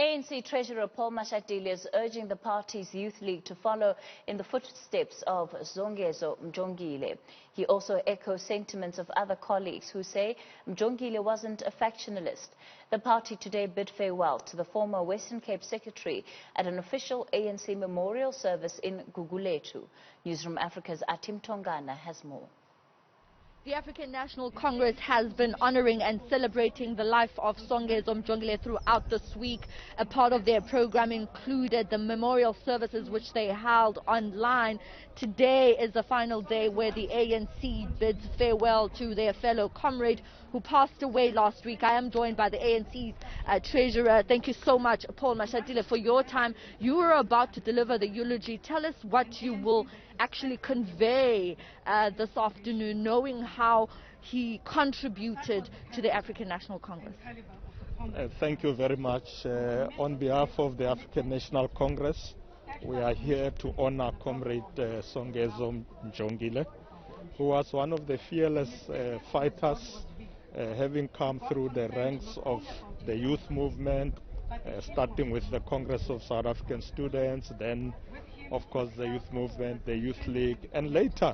ANC Treasurer Paul Mashatile is urging the party's youth league to follow in the footsteps of Songezo Mjongile. He also echoes sentiments of other colleagues who say Mjongile wasn't a factionalist. The party today bid farewell to the former Western Cape secretary at an official ANC memorial service in Gugulethu. Newzroom Afrika's Atim Tongana has more. The African National Congress has been honoring and celebrating the life of Songezo Mjongile throughout this week. A part of their program included the memorial services which they held online. Today is the final day where the ANC bids farewell to their fellow comrade who passed away last week. I am joined by the ANC's treasurer. Thank you so much, Paul Mashatile, for your time. You are about to deliver the eulogy. Tell us what you will actually convey this afternoon, knowing how he contributed to the African National Congress. Thank you very much. On behalf of the African National Congress, we are here to honor Comrade Songezo Mjongile, who was one of the fearless fighters, having come through the ranks of the youth movement, starting with the Congress of South African Students, then of course the youth movement, the youth league, and later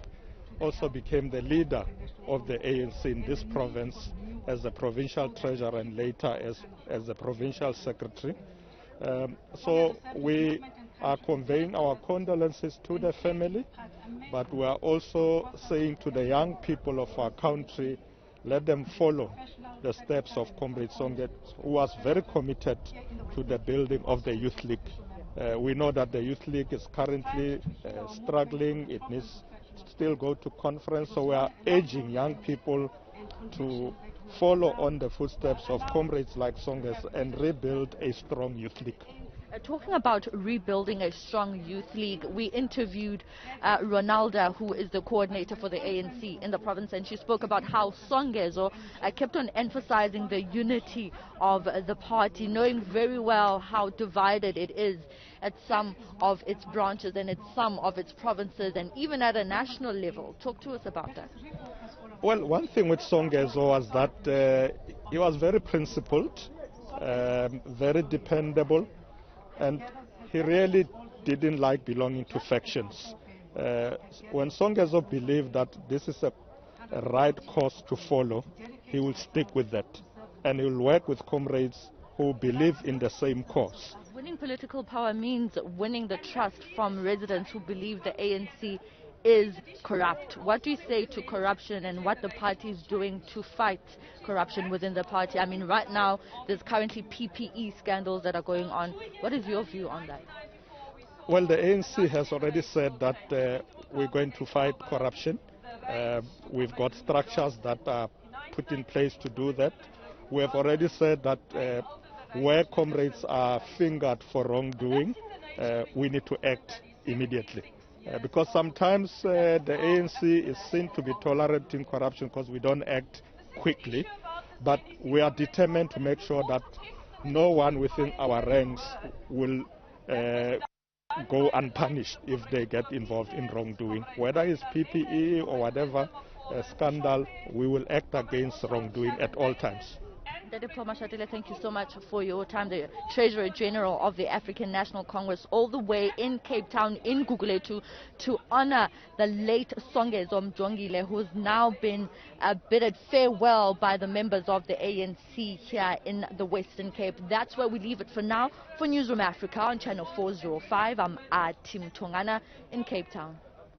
also became the leader of the ANC in this province as the provincial treasurer and later as the provincial secretary. So we are conveying our condolences to the family, but we are also saying to the young people of our country, let them follow the steps of Comrade Songezo, who was very committed to the building of the youth league. We know that the youth league is currently struggling. It needs to still go to conference, so we are urging young people to follow on the footsteps of comrades like Songezo and rebuild a strong youth league. Talking about rebuilding a strong youth league, we interviewed Ronalda, who is the coordinator for the ANC in the province, and she spoke about how Songezo kept on emphasizing the unity of the party, knowing very well how divided it is at some of its branches and at some of its provinces and even at a national level. Talk to us about that. Well, one thing with Songezo was that he was very principled, very dependable, and he really didn't like belonging to factions. When Songezo believed that this is a right course to follow, he will stick with that. And he will work with comrades who believe in the same cause. Winning political power means winning the trust from residents who believe the ANC is corrupt. What do you say to corruption and what the party is doing to fight corruption within the party? I mean, right now, there's currently PPE scandals that are going on. What is your view on that? Well, the ANC has already said that we're going to fight corruption. We've got structures that are put in place to do that. We have already said that where comrades are fingered for wrongdoing, we need to act immediately. Because sometimes the ANC is seen to be tolerating corruption because we don't act quickly, but we are determined to make sure that no one within our ranks will go unpunished if they get involved in wrongdoing. Whether it's PPE or whatever scandal, we will act against wrongdoing at all times. Paul Mashatile, thank you so much for your time. The Treasurer General of the African National Congress, all the way in Cape Town, in Gugulethu, to honor the late Songezo Mjongile, who's now been bidded farewell by the members of the ANC here in the Western Cape. That's where we leave it for now. For Newzroom Afrika on Channel 405, I'm Atim Tongana in Cape Town.